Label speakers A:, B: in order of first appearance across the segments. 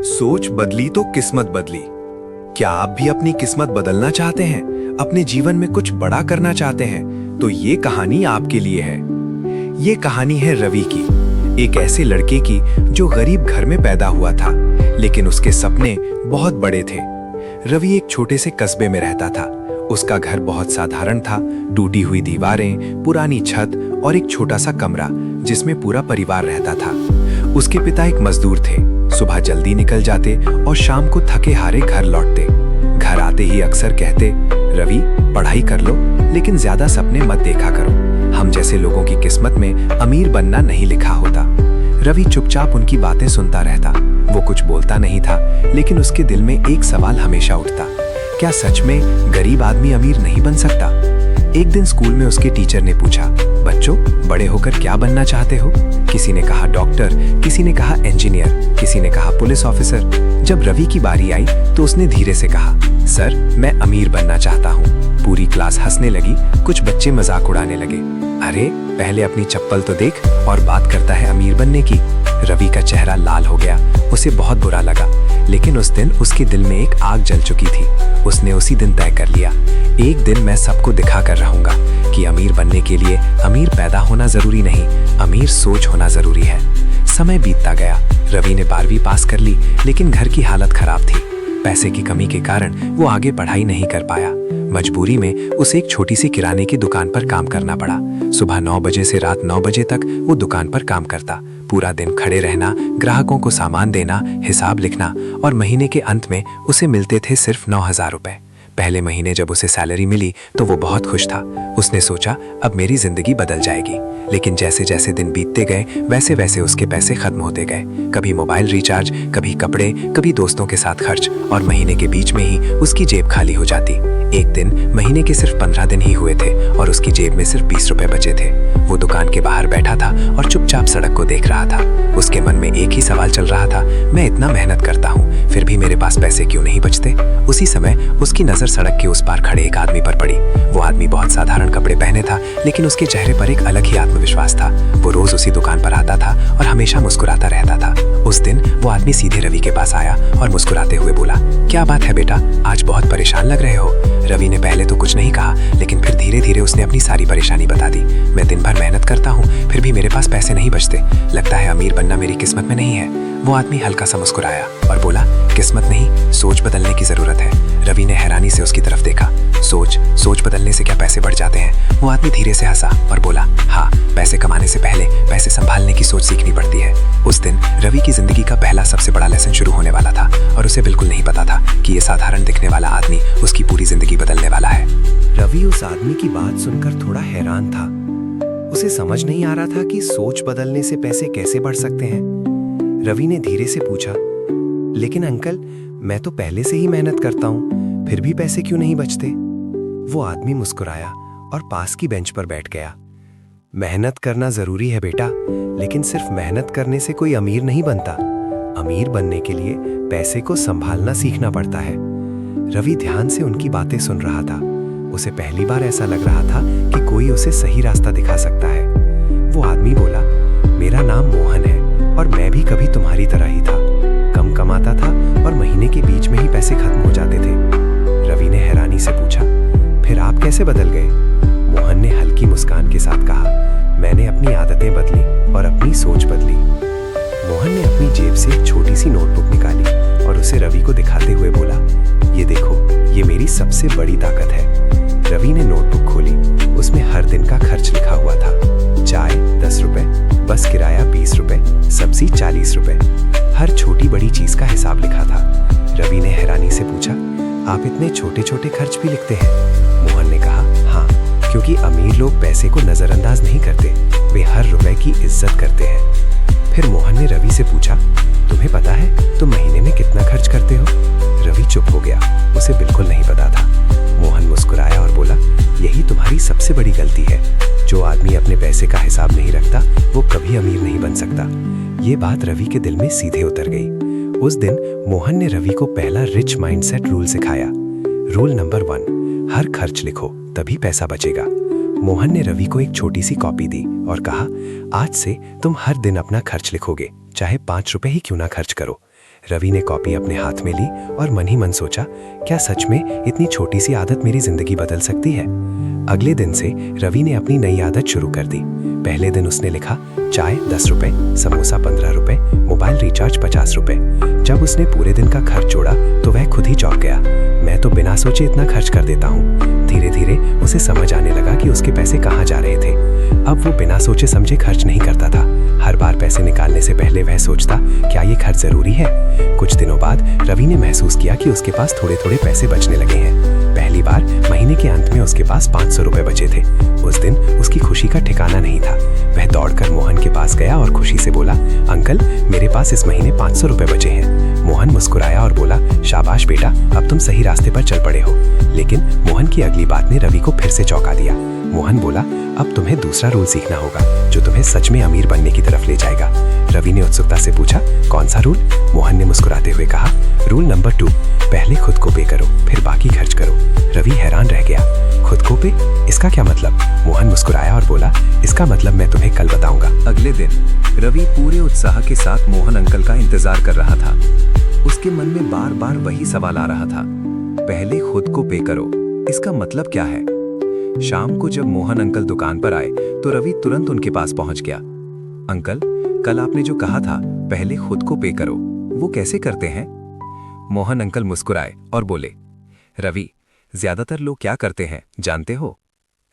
A: सोच बदली तो किस्मत बदली। क्या आप भी अपनी किस्मत बदलना चाहते हैं, अपने जीवन में कुछ बड़ा करना चाहते हैं? तो ये कहानी आपके लिए है। ये कहानी है रवि की, एक ऐसे लड़के की जो गरीब घर में पैदा हुआ था, लेकिन उसके सपने बहुत बड़े थे। रवि एक छोटे से कस्बे में रहता था। उसका घर बहुत साधारण था, टूटी हुई दीवारें, पुरानी छत और एक छोटा सा कमरा जिसमें पूरा परिवार रहता था। उसके पिता एक मजदूर थे, सुबह जल्दी निकल जाते और शाम को थके हारे घर लौटते। घर आते ही अक्सर कहते, रवि पढ़ाई कर लो, लेकिन ज्यादा सपने मत देखा करो। हम जैसे लोगों की किस्मत में अमीर बनना नहीं लिखा होता। रवि चुपचाप उनकी बातें सुनता रहता। वो कुछ बोलता नहीं था, लेकिन उसके दिल में एक सवाल हमेशा उठता, क्या सच में गरीब आदमी अमीर नहीं बन सकता? एक दिन स्कूल में उसके टीचर ने पूछा, बच्चों बड़े होकर क्या बनना चाहते हो? किसी ने कहा डॉक्टर, किसी ने कहा इंजीनियर, किसी ने कहा पुलिस ऑफिसर। जब रवि की बारी आई तो उसने धीरे से कहा, सर मैं अमीर बनना चाहता हूँ। पूरी क्लास हंसने लगी, कुछ बच्चे मजाक उड़ाने लगे। अरे पहले अपनी चप्पल तो देख, और बात करता है अमीर बनने की। रवि का चेहरा लाल हो गया, उसे बहुत बुरा लगा, लेकिन उस दिन उसके दिल में एक आग जल चुकी थी। उसने उसी दिन तय कर लिया, एक दिन मैं सबको दिखा कर रहूंगा कि अमीर बनने के लिए अमीर पैदा होना जरूरी नहीं, अमीर सोच होना जरूरी है। समय बीतता गया, रवि ने 12वीं पास कर ली, लेकिन घर की हालत खराब थी। पैसे की कमी के कारण वो आगे पढ़ाई नहीं कर पाया। मजबूरी में उसे एक छोटी सी किराने की दुकान पर काम करना पड़ा। सुबह 9 बजे से रात 9 बजे तक वो दुकान पर काम करता। पूरा दिन खड़े रहना, ग्राहकों को सामान देना, हिसाब लिखना, और महीने के अंत में उसे मिलते थे सिर्फ 9,000 रुपए। पहले महीने जब उसे सैलरी मिली तो वो बहुत खुश था। उसने सोचा अब मेरी जिंदगी बदल जाएगी। लेकिन जैसे जैसे दिन बीतते गए वैसे वैसे उसके पैसे खत्म होते गए। कभी मोबाइल रिचार्ज, कभी कपड़े, कभी दोस्तों के साथ खर्च, और महीने के बीच में ही उसकी जेब खाली हो जाती। एक दिन महीने के सिर्फ 15 दिन ही हुए थे और उसकी जेब में सिर्फ 20 रुपए बचे थे। वो दुकान के बाहर बैठा था और चुपचाप सड़क को देख रहा था। उसके मन में एक ही सवाल चल रहा था, मैं इतना मेहनत करता हूँ, फिर भी मेरे पास पैसे क्यों नहीं बचते? उसी समय उसकी नजर सड़क के उस पार खड़े एक आदमी पर पड़ी। वो आदमी बहुत साधारण कपड़े पहने था, लेकिन उसके चेहरे पर एक अलग ही आत्मविश्वास था। वो रोज उसी दुकान पर आता था और हमेशा मुस्कुराता रहता था। उस दिन वो आदमी सीधे रवि के पास आया और मुस्कुराते हुए बोला, क्या बात है बेटा, आज बहुत परेशान लग रहे हो? रवि ने पहले तो कुछ नहीं कहा, लेकिन फिर धीरे धीरे उसने अपनी सारी परेशानी बता दी। मैं दिन भर मेहनत करता हूँ, फिर भी मेरे पास पैसे नहीं बचते। लगता है अमीर बनना मेरी किस्मत में नहीं है। वो आदमी हल्का सा मुस्कुराया और बोला, किस्मत नहीं, सोच बदलने की जरूरत है। रवि ने हैरानी से उसकी तरफ देखा। सोच बदलने से क्या पैसे बढ़ जाते हैं? वो आदमी धीरे से हंसा और बोला, हाँ, पैसे कमाने से पहले पैसे संभालने की सोच सीखनी पड़ती है। उस दिन रवि की जिंदगी का पहला सबसे बड़ा लेसन शुरू होने वाला था, और उसे बिल्कुल नहीं पता था कि ये साधारण दिखने वाला आदमी उसकी पूरी जिंदगी बदलने वाला है। रवि उस आदमी की बात सुनकर थोड़ा हैरान था। उसे समझ नहीं आ रहा था कि सोच बदलने से पैसे कैसे बढ़ सकते हैं। रवि ने धीरे से पूछा, लेकिन अंकल, मैं तो पहले से ही मेहनत करता हूँ, फिर भी पैसे क्यों नहीं बचते? वो आदमी मुस्कुराया और पास की बेंच पर बैठ गया। मेहनत करना जरूरी है बेटा, लेकिन सिर्फ मेहनत करने से कोई अमीर नहीं बनता। अमीर बनने के लिए पैसे को संभालना सीखना पड़ता है। रवि ध्यान से उनकी बातें सुन रहा था। उसे पहली बार ऐसा लग रहा था कि कोई उसे सही रास्ता दिखा सकता है। वो आदमी बोला, मेरा नाम मोहन है और मैं भी कभी तुम्हारी तरह ही था। कम कमाता था और महीने के बीच में ही पैसे खत्म हो जाते थे। रवि ने हैरानी से पूछा, फिर आप कैसे बदल गए? मोहन ने हल्की मुस्कान के साथ कहा, मैंने अपनी आदतें बदली और अपनी सोच बदली। मोहन ने अपनी जेब से एक छोटी सी नोटबुक निकाली और उसे रवि को दिखाते हुए बोला, ये देखो, ये मेरी सबसे बड़ी ताकत है। रवि ने नोटबुक खोली। उसमें हर दिन का खर्च लिखा हुआ था। चाय 10 रुपए, बस किराया 20 रुपए, सब्जी 40 रुपए। हर छोटी बड़ी चीज का हिसाब लिखा था। रवि ने हैरानी से पूछा, आप इतने छोटे छोटे खर्च भी लिखते हैं? मोहन ने कहा, हाँ, क्योंकि अमीर लोग पैसे को नजरअंदाज नहीं करते, वे हर रुपए की इज्जत करते हैं। फिर मोहन ने रवि से पूछा, तुम्हें पता है तुम महीने में कितना खर्च करते हो? रवि चुप हो गया, उसे बिल्कुल नहीं पता था। मोहन मुस्कुराया और बोला, यही तुम्हारी सबसे बड़ी गलती है। जो आदमी अपने पैसे का हिसाब नहीं रखता वो कभी अमीर नहीं बन सकता। ये बात रवि के दिल में सीधे उतर गई। उस दिन मोहन ने रवि को पहला रिच माइंडसेट रूल सिखाया। रूल नंबर 1, हर खर्च लिखो, तभी पैसा बचेगा। मोहन ने रवि को एक छोटी सी कॉपी दी और कहा, आज से तुम हर दिन अपना खर्च लिखोगे, चाहे 5 रुपए ही क्यों ना खर्च करो।
B: रवि ने कॉपी अपने हाथ में ली और मन ही मन सोचा, क्या सच में इतनी छोटी सी आदत मेरी जिंदगी बदल सकती है। अगले दिन से रवि ने अपनी नई आदत शुरू कर दी। पहले दिन उसने लिखा चाय 10 रुपए, समोसा 15 रुपए, मोबाइल रिचार्ज 50 रुपए। जब उसने पूरे दिन का खर्च जोड़ा तो वह खुद ही चौंक गया। मैं तो बिना सोचे इतना खर्च कर देता हूँ। धीरे धीरे उसे समझ आने लगा कि उसके पैसे कहाँ जा रहे थे। अब वो बिना सोचे समझे खर्च नहीं करता था। हर बार पैसे निकालने से पहले वह सोचता, क्या ये खर्च जरूरी है। कुछ दिनों बाद रवि ने महसूस किया कि उसके पास थोड़े थोड़े पैसे बचने लगे हैं। पहली बार महीने के अंत में उसके पास 500 रुपए बचे थे। उस दिन उसकी खुशी का ठिकाना नहीं था। वह दौड़कर मोहन के पास गया और खुशी से बोला, अंकल मेरे पास इस महीने 500 रुपए बचे हैं। मोहन मुस्कुराया और बोला, शाबाश बेटा, अब तुम सही रास्ते पर चल पड़े हो। लेकिन मोहन की अगली बात ने रवि को फिर से चौंका दिया। मोहन बोला, अब तुम्हें दूसरा रूल सीखना होगा जो तुम्हें सच में अमीर बनने की तरफ ले जाएगा। रवि ने उत्सुकता से पूछा, कौन सा रूल? मोहन ने मुस्कुराते हुए कहा, रूल नंबर 2, पहले खुद को पे करो फिर बाकी खर्च करो। रवि हैरान रह गया, खुद को पे? इसका क्या मतलब? मोहन मुस्कुराया और बोला, इसका मतलब मैं तुम्हें कल बताऊंगा।
A: अगले दिन रवि पूरे उत्साह के साथ मोहन अंकल का इंतजार कर रहा था। उसके मन में बार बार वही सवाल आ रहा था, पहले खुद को पे करो, इसका मतलब क्या है? शाम को जब मोहन अंकल दुकान पर आए तो रवि तुरंत उनके पास पहुंच गया। अंकल, कल आपने जो कहा था पहले खुद को पे करो, वो कैसे करते हैं? मोहन अंकल मुस्कुराए और बोले, रवि, ज्यादातर लोग क्या करते हैं जानते हो?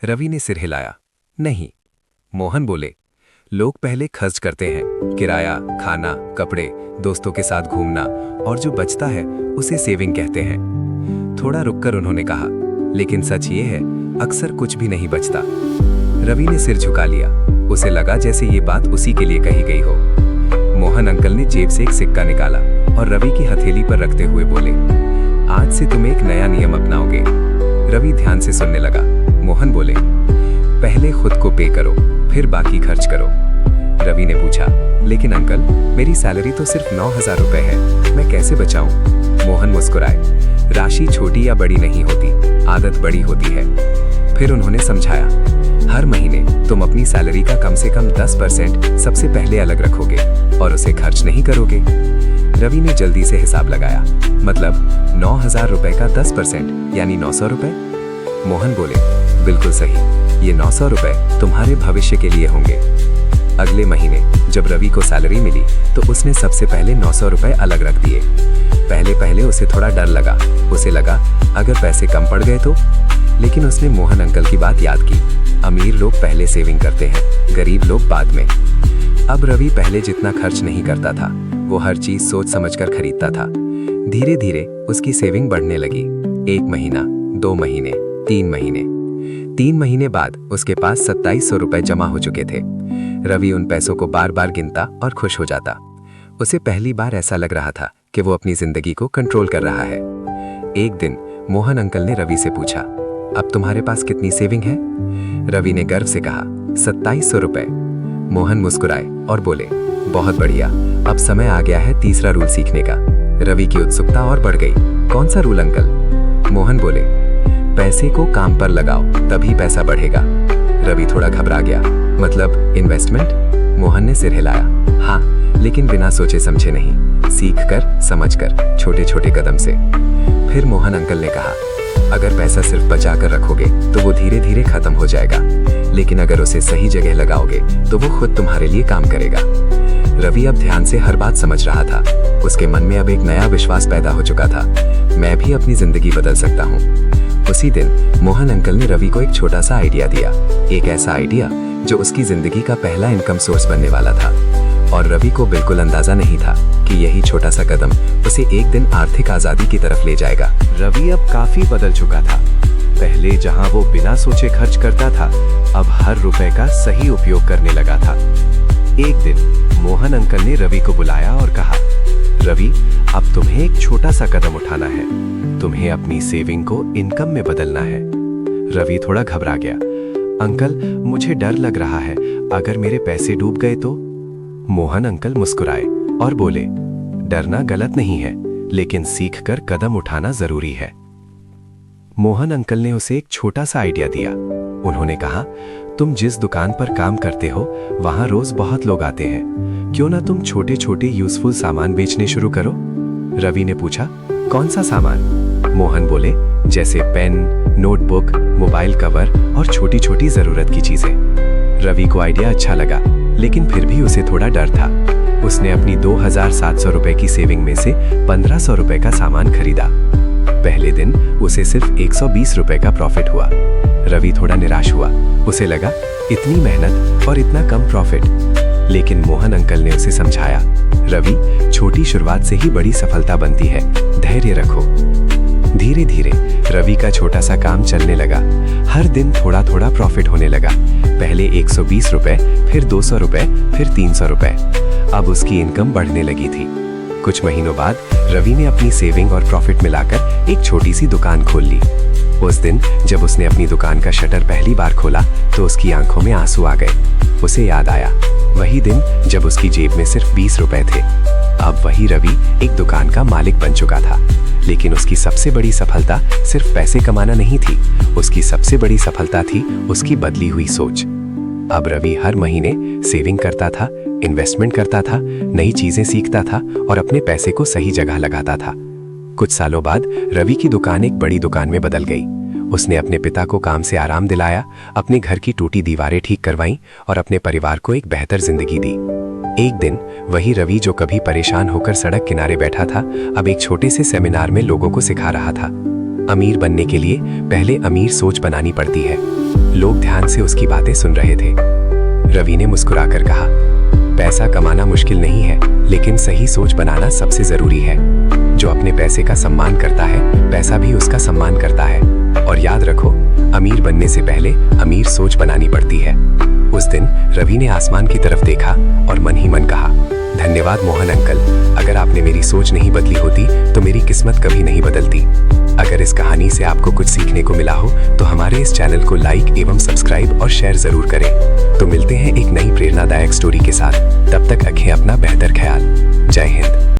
A: रवि ने सिर हिलाया, नहीं। मोहन बोले, लोग पहले खर्च करते हैं, किराया, खाना, कपड़े, दोस्तों के साथ घूमना, और जो बचता है उसे सेविंग कहते हैं। थोड़ा रुककर उन्होंने कहा, लेकिन सच ये है अक्सर कुछ भी नहीं बचता। रवि ने सिर झुका लिया। उसे लगा जैसे ये बात उसी के लिए कही गई हो। मोहन अंकल ने जेब से एक सिक्का निकाला और रवि की हथेली पर रखते हुए बोले, आज से तुम एक नया नियम अपनाओगे। रवि ध्यान से सुनने लगा। मोहन बोले, पहले खुद को पे करो फिर बाकी खर्च करो। रवि ने पूछा, लेकिन अंकल मेरी सैलरी तो सिर्फ 9,000 रुपए है, मैं कैसे बचाऊं? मोहन मुस्कुराए, राशि छोटी या बड़ी नहीं होती, आदत बड़ी होती है। फिर उन्होंने समझाया, हर महीने तुम अपनी सैलरी का कम से कम 10% सबसे पहले अलग रखोगे और उसे खर्च नहीं करोगे। रवि ने जल्दी से हिसाब लगाया, मतलब 9,000 रुपए का 10% यानी 900 रुपए। मोहन बोले, बिल्कुल सही, ये 900 रुपए तुम्हारे भविष्य के लिए होंगे। अगले महीने जब रवि को सैलरी मिली तो उसने सबसे पहले 900 रुपए अलग रख दिए। पहले पहले उसे थोड़ा डर लगा। उसे लगा अगर पैसे कम पड़ गए तो, लेकिन उसने मोहन अंकल की बात याद की, अमीर लोग पहले सेविंग करते हैं, गरीब लोग बाद में। अब रवि पहले जितना खर्च नहीं करता था, वो हर चीज सोच समझकर खरीदता था। धीरे धीरे उसकी सेविंग बढ़ने लगी। 1 महीना, 2 महीने, 3 महीने। 3 महीने बाद उसके पास 2700 रुपए जमा हो चुके थे। रवि उन पैसों को बार बार गिनता और खुश हो जाता। उसे पहली बार ऐसा लग रहा था कि वो अपनी जिंदगी को कंट्रोल कर रहा है। एक दिन मोहन अंकल ने रवि से पूछा, अब तुम्हारे पास कितनी सेविंग है? रवि ने गर्व से कहा, 2700 रुपए। मोहन मुस्कुराए और बोले, बहुत बढ़िया, अब समय आ गया है तीसरा रूल सीखने का। रवि की उत्सुकता और बढ़ गई। कौन सा रूल अंकल? मोहन बोले, पैसे को काम पर लगाओ तभी पैसा बढ़ेगा। रवि थोड़ा घबरा गया, मतलब इन्वेस्टमेंट? मोहन ने सिर हिलाया, हाँ, लेकिन बिना सोचे समझे नहीं, सीख कर समझ कर, छोटे छोटे कदम से। फिर मोहन अंकल ने कहा, अगर पैसा सिर्फ बचा कर रखोगे तो वो धीरे धीरे खत्म हो जाएगा, लेकिन अगर उसे सही जगह लगाओगे तो वो खुद तुम्हारे लिए काम करेगा। रवि अब ध्यान से हर बात समझ रहा था। उसके मन में अब एक नया विश्वास पैदा हो चुका था, मैं भी अपनी जिंदगी बदल सकता हूँ। उसी दिन मोहन अंकल ने रवि को एक छोटा सा आइडिया दिया, एक ऐसा आइडिया जो उसकी जिंदगी का पहला इनकम सोर्स बनने वाला था। और रवि को बिल्कुल अंदाजा नहीं था कि यही छोटा सा कदम उसे एक दिन आर्थिक आजादी की तरफ ले जाएगा।
C: रवि अब काफी बदल चुका था। पहले जहां वो बिना सोचे खर्च करता था, अब हर रुपए का सही उपयोग करने लगा था। एक दिन मोहन अंकल ने रवि को बुलाया और कहा, रवि, अब तुम्हें एक छोटा सा कदम उठाना है, तुम्हें अपनी सेविंग को इनकम में बदलना है। रवि थोड़ा घबरा गया, अंकल मुझे डर लग रहा है, अगर मेरे पैसे डूब गए तो? मोहन अंकल मुस्कुराए और बोले, डरना गलत नहीं है, लेकिन सीखकर कदम उठाना जरूरी है। मोहन अंकल ने उसे एक छोटा सा आइडिया दिया। उन्होंने कहा, तुम जिस दुकान पर काम करते हो वहां रोज बहुत लोग आते हैं, क्यों ना तुम छोटे छोटे यूजफुल सामान बेचने शुरू करो? रवि ने पूछा, कौन सा सामान? मोहन बोले, जैसे पेन, नोटबुक, मोबाइल कवर और छोटी छोटी जरूरत की चीजें। रवि को आइडिया अच्छा लगा, लेकिन फिर भी उसे थोड़ा डर था। उसने अपनी 2,700 रुपए की सेविंग में से 1,500 रुपए का सामान खरीदा। पहले दिन उसे सिर्फ 120 रुपए का प्रॉफिट हुआ। रवि थोड़ा निराश हुआ। उसे लगा, इतनी मेहनत और इतना कम प्रॉफिट। लेकिन मोहन अंकल ने उसे समझाया, रवि, छोटी शुरुआत से ही बड़ी सफलता बनती है, धैर्य रखो। धीरे धीरे रवि का छोटा सा काम चलने लगा। हर दिन थोड़ा थोड़ा प्रॉफिट होने लगा। पहले 120 रुपए, फिर 200 रुपए, फिर 300 रुपए। अब उसकी इनकम बढ़ने लगी थी। कुछ महीनों बाद रवि ने अपनी सेविंग और प्रॉफिट मिलाकर एक छोटी सी दुकान खोल ली। उस दिन जब उसने अपनी दुकान का शटर पहली बार खोला तो उसकी आंखों में आंसू आ गए। उसे याद आया वही दिन जब उसकी जेब में सिर्फ 20 रुपए थे। अब वही रवि एक दुकान का मालिक बन चुका था। लेकिन उसकी सबसे बड़ी सफलता सिर्फ पैसे कमाना नहीं थी, उसकी सबसे बड़ी सफलता थी उसकी बदली हुई सोच। अब रवि हर महीने सेविंग करता था, इन्वेस्टमेंट करता था, नई चीजें सीखता था और अपने पैसे को सही जगह लगाता था। कुछ सालों बाद रवि की दुकान एक बड़ी दुकान में बदल गई। उसने अपने पिता को काम से आराम दिलाया, अपने घर की टूटी दीवारें ठीक करवाईं और अपने परिवार को एक बेहतर जिंदगी दी। एक दिन वही रवि जो कभी परेशान होकर सड़क किनारे बैठा था, अब एक छोटे से सेमिनार में लोगों को सिखा रहा था। अमीर बनने के लिए पहले अमीर सोच बनानी पड़ती है। लोग ध्यान से उसकी बातें सुन रहे थे। रवि ने मुस्कुराकर कहा, पैसा कमाना मुश्किल नहीं है, लेकिन सही सोच बनाना सबसे जरूरी है। जो अपने पैसे का सम्मान करता है, पैसा भी उसका सम्मान करता है। और याद रखो, अमीर बनने से पहले अमीर सोच बनानी पड़ती है। उस दिन रवि ने आसमान की तरफ देखा और मन ही मन कहा, धन्यवाद मोहन अंकल, अगर आपने मेरी सोच नहीं बदली होती तो मेरी किस्मत कभी नहीं बदलती। अगर इस कहानी से आपको कुछ सीखने को मिला हो तो हमारे इस चैनल को लाइक एवं सब्सक्राइब और शेयर जरूर करें। तो मिलते हैं एक नई प्रेरणादायक स्टोरी के साथ। तब तक रखें अपना बेहतर ख्याल। जय हिंद।